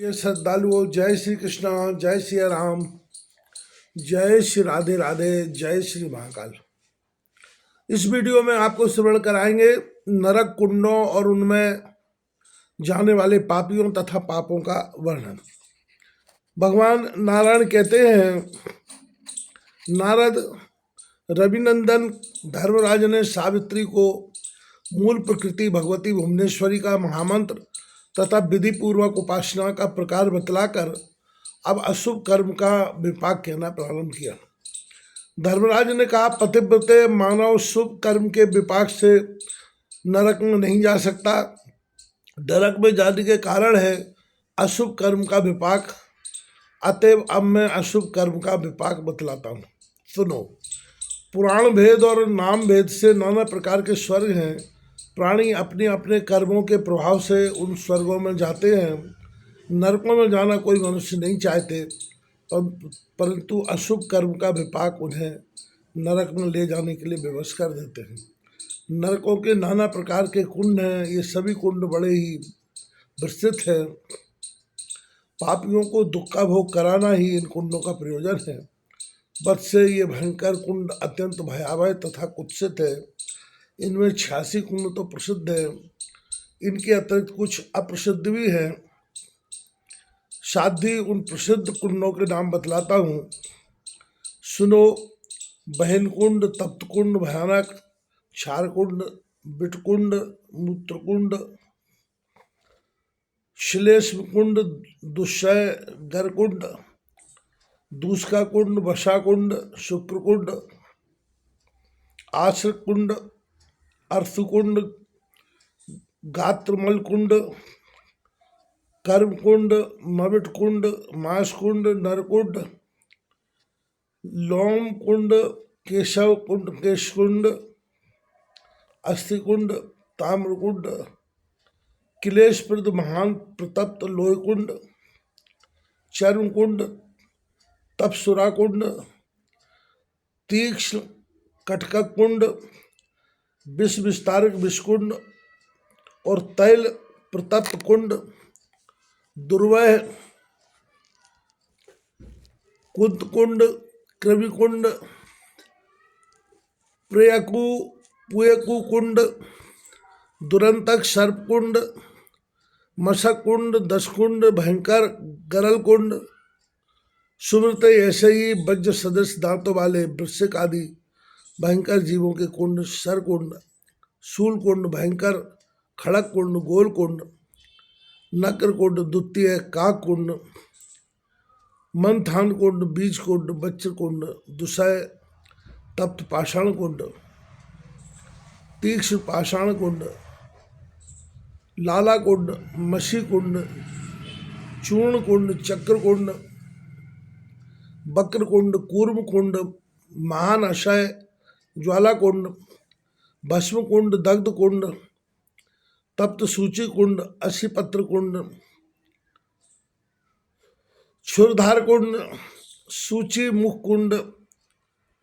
ये श्रद्धालुओं, जय श्री कृष्णा, जय श्री राम, जय श्री राधे राधे, जय श्री महाकाल। इस वीडियो में आपको श्रवण कराएंगे नरक कुंडों और उनमें जाने वाले पापियों तथा पापों का वर्णन। भगवान नारायण कहते हैं, नारद रविनंदन धर्मराज ने सावित्री को मूल प्रकृति भगवती भुवनेश्वरी का महामंत्र तथा विधि पूर्वक उपासना का प्रकार बतलाकर अब अशुभ कर्म का विपाक कहना प्रारंभ किया। धर्मराज ने कहा, पतिव्रते मानव शुभ कर्म के विपाक से नरक में नहीं जा सकता। नरक में जाने के कारण है अशुभ कर्म का विपाक। अतएव अब मैं अशुभ कर्म का विपाक बतलाता हूँ, सुनो। पुराण भेद और नाम भेद से नाना प्रकार के स्वर्ग हैं। प्राणी अपने अपने कर्मों के प्रभाव से उन स्वर्गों में जाते हैं। नरकों में जाना कोई मनुष्य नहीं चाहते, परंतु अशुभ कर्म का विपाक उन्हें नरक में ले जाने के लिए विवश कर देते हैं। नरकों के नाना प्रकार के कुंड हैं। ये सभी कुंड बड़े ही विस्तृत हैं। पापियों को दुख का भोग कराना ही इन कुंडों का प्रयोजन है। बट से ये भयंकर कुंड अत्यंत भयावह तथा कुत्सित है। इनमें 86 कुंड तो प्रसिद्ध है, इनके अतिरिक्त कुछ अप्रसिद्ध भी हैं। साध्वी उन प्रसिद्ध कुंडों के नाम बतलाता हूँ, सुनो। बहन कुंड, तप्त कुंड भयानक, क्षार कुंड, बिटकुंड, मूत्रकुंड, श्लेष्म कुंड, दुष्य गरकुंड, दूसका कुंड, वशा कुंड, शुक्र कुंड, आश्र कुंड, अर्थकुंड, गात्रमल कुंड, कर्म कुंड, मविट कुंड, मांस कुंड, नरकुंड, लोम कुंड, केशव कुंड, केशकुंड, अस्थि कुंड, ताम्रकुंड, क्लेशप्रद महान प्रतप्त लोह कुंड, चर्म कुंड, तपसुरा कुंड, तीक्ष्ण कटक कुंड, विष विस्तारक विषकुंड और तैल प्रतप्त कुंड, दुर्वह कुंद कुंड, कृमि कुंड, प्रेयकु पुयकु कुंड, दुरंतक सर्प कुंड, मशक कुंड, दशकुंड, भयंकर गरल कुंड, सुमृत ऐसे ही वज्र सदस्य दांतों वाले वृश्चिक आदि भयंकर जीवों के कुंड, सरकुंड, शूल कुंड, भयंकर खड़क कुंड, गोल कुंड, नक्र कुंड, द्वितीय काक कुंड, मंथान कुंड, बीज कुंड, बच्चर कुंड, दुसय तप्त पाषाण कुंड, तीक्ष्ण पाषाण कुंड, लाला कुंड, मशी कुंड, चूर्ण कुंड, चक्र कुंड, बक्र कुंड, कूर्म कुंड, महान अशय ज्वाला कुंड, भस्म कुंड, दग्ध कुंड, तप्त सूची कुंड, अशिपत्र कुंड, क्षुरधार कुंड, सूची मुख कुंड,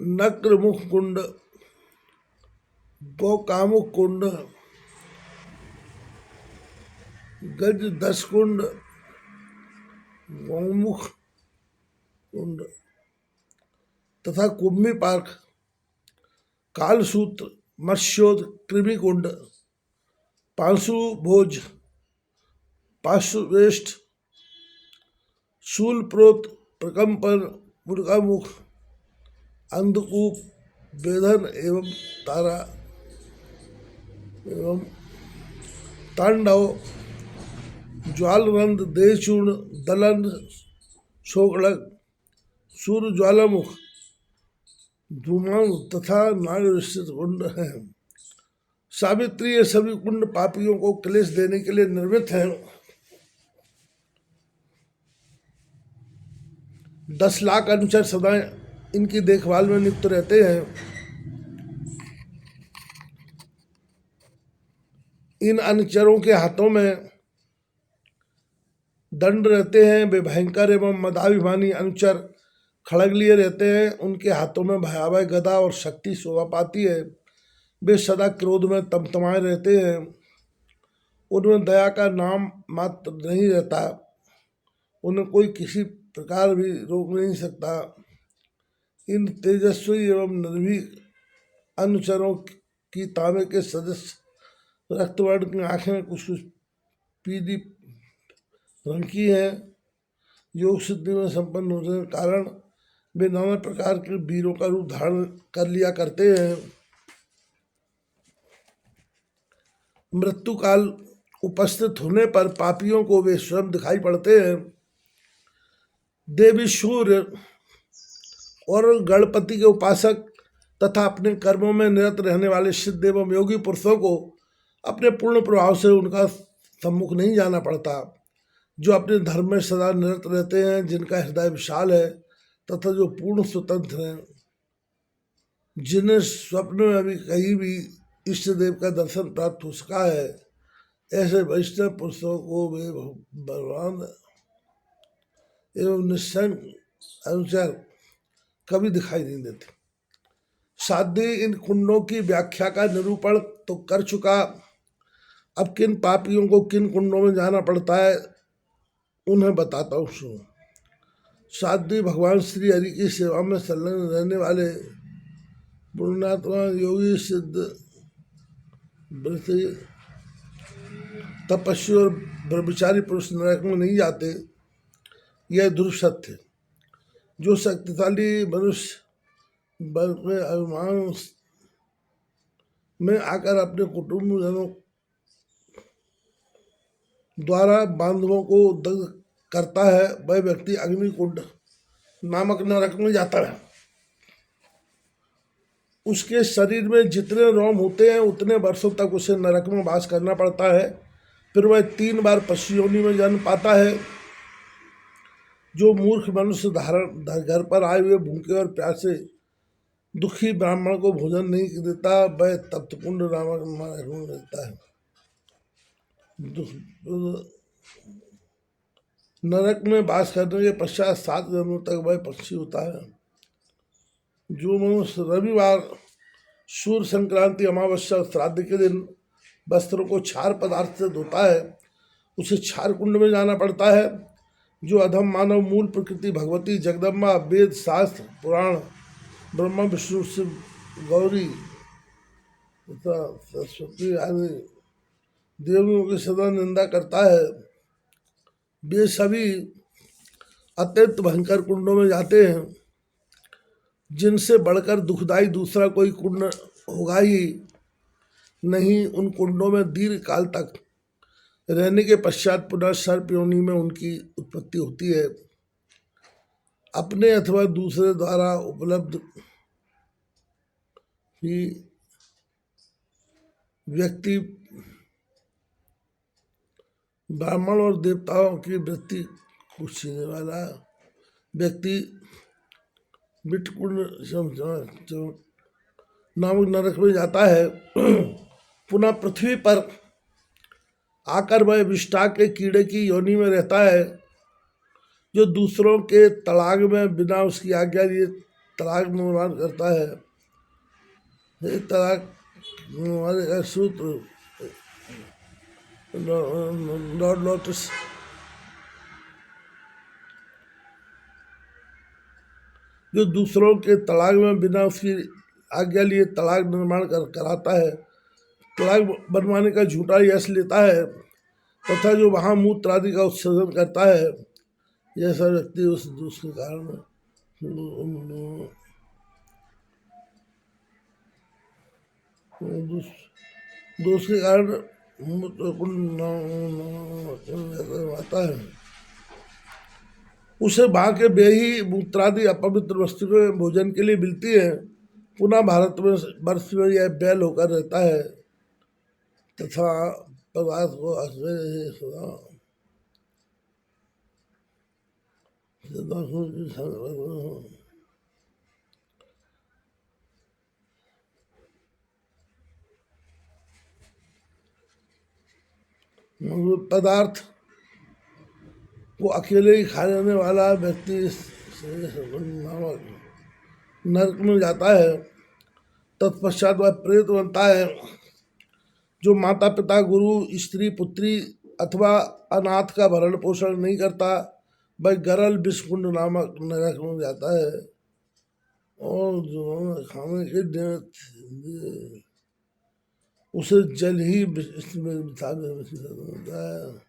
नक्र मुख कुंड, गोकामुख कुंड, गज 10 कुंड, गौमुख कुंड तथा कुम्मी पार्क, कालसूत्र, मत्स्योद, कृमि कुंड, पांशु भोज, पाशुवेष्ट, शूल प्रोत, प्रकंपन, मुर्गामुख, अंधकूप, वेदन एवं तारा एवं तांडव, ज्वालरंद, देहचूर्ण, दलन, शोकड़क, सूर्य ज्वालामुख, धूमांग तथा नागरिष्ठित कुंड हैं। सावित्री ये सभी कुंड पापियों को क्लेश देने के लिए निर्मित हैं। 10 लाख अनुचर सदा इनकी देखभाल में नियुक्त रहते हैं। इन अनुचरों के हाथों में दंड रहते हैं। वे भयंकर एवं मदाभिमानी अनुचर खड़ग लिए रहते हैं। उनके हाथों में भयावह गदा और शक्ति शोभा पाती है। वे सदा क्रोध में तमतमाए रहते हैं। उनमें दया का नाम मात्र नहीं रहता। उन्हें कोई किसी प्रकार भी रोक नहीं सकता। इन तेजस्वी एवं निर्भीक अनुचरों की तांबे के सदस्य रक्तवर्ण की आंखें कुछ कुछ पीली रंग की हैं। योग सिद्धि में संपन्न होने के कारण वे नाना प्रकार के वीरों का रूप धारण कर लिया करते हैं। मृत्यु काल उपस्थित होने पर पापियों को वे स्वयं दिखाई पड़ते हैं। देवी सूर्य और गणपति के उपासक तथा अपने कर्मों में निरत रहने वाले सिद्ध एवं योगी पुरुषों को अपने पूर्ण प्रभाव से उनका सम्मुख नहीं जाना पड़ता। जो अपने धर्म में सदा निरत रहते हैं, जिनका हृदय विशाल है तथा जो पूर्ण स्वतंत्र हैं, जिन्हें स्वप्न में भी कहीं भी इष्ट देव का दर्शन प्राप्त हो सका है, ऐसे वैष्णव पुरुषों को वे बलवान एवं निस्संग अनुसार कभी दिखाई नहीं देते। साध्य इन कुंडों की व्याख्या का निरूपण तो कर चुका, अब किन पापियों को किन कुंडों में जाना पड़ता है उन्हें बताता हूँ सुनो। साध्य भगवान श्री हरि की सेवा में संलग्न रहने वाले पुण्यात्मा योगी सिद्ध व्रती तपस्वी और ब्रह्मचारी पुरुष नरक में नहीं जाते, यह ध्रुव सत्य। जो शक्तिशाली मनुष्य बल में अभिमान में आकर अपने कुटुंबजनों द्वारा बांधवों को दग्ध करता है, वह व्यक्ति अग्निकुंड नामक नरक में जाता है। उसके शरीर में जितने रोम होते हैं उतने वर्षों तक उसे नरक में वास करना पड़ता है। फिर वह 3 बार पशु योनि में जन्म पाता है। जो मूर्ख मनुष्य घर पर आए हुए भूखे और प्यासे दुखी ब्राह्मण को भोजन नहीं देता, वह तप्तकुंड नामक नरक में रहता है। नरक में वास करने के पश्चात 7 जन्मों तक वह पक्षी होता है। जो मनुष्य रविवार, सूर्य संक्रांति, अमावस्या और श्राद्ध के दिन वस्त्रों को क्षार पदार्थ से धोता है, उसे क्षार कुंड में जाना पड़ता है। जो अधम मानव मूल प्रकृति भगवती जगदम्बा, वेद शास्त्र पुराण, ब्रह्मा विष्णु शिव गौरी तथा सरस्वती आदि देवियों की सदा निंदा करता है, वे सभी अत्यंत भयंकर कुंडों में जाते हैं। जिनसे बढ़कर दुखदायी दूसरा कोई कुंड होगा ही नहीं। उन कुंडों में दीर्घ काल तक रहने के पश्चात पुनः सर्प योनि में उनकी उत्पत्ति होती है। अपने अथवा दूसरे द्वारा उपलब्ध ही व्यक्ति ब्राह्मण और देवताओं की वृत्ति को छीनने वाला व्यक्ति बिटकुंड नामक नरक में जाता है। पुनः पृथ्वी पर आकर वह विष्ठा के कीड़े की योनि में रहता है। जो दूसरों के तड़ाग में बिना उसकी आज्ञा लिए तड़ाग निर्माण करता है। तड़ाग का सूत्र लॉर्ड लोटस जो दूसरों के तड़ाग में बिना उसकी आज्ञा लिए तड़ाग निर्माण कराता है, तड़ाग बनवाने का झूठा यश लेता है तथा जो वहाँ मूत्र आदि का उत्सर्जन करता है, यह व्यक्ति उस दोष के कारण आता है। उसे वहाँ के बेही मूत्रादि अपवित्र वस्तु में भोजन के लिए मिलती है। पुनः भारत में वर्ष में यह बैल होकर रहता है तथा पदार्थ को पदार्थ को अकेले ही खा लेने वाला व्यक्ति नरक में जाता है। तत्पश्चात वह प्रेत बनता है। जो माता पिता, गुरु, स्त्री, पुत्री अथवा अनाथ का भरण पोषण नहीं करता, भाई गरल विषकुंड नामक नरक में जाता है, और जो खाने के दिन उसे जल ही इसमें होता है।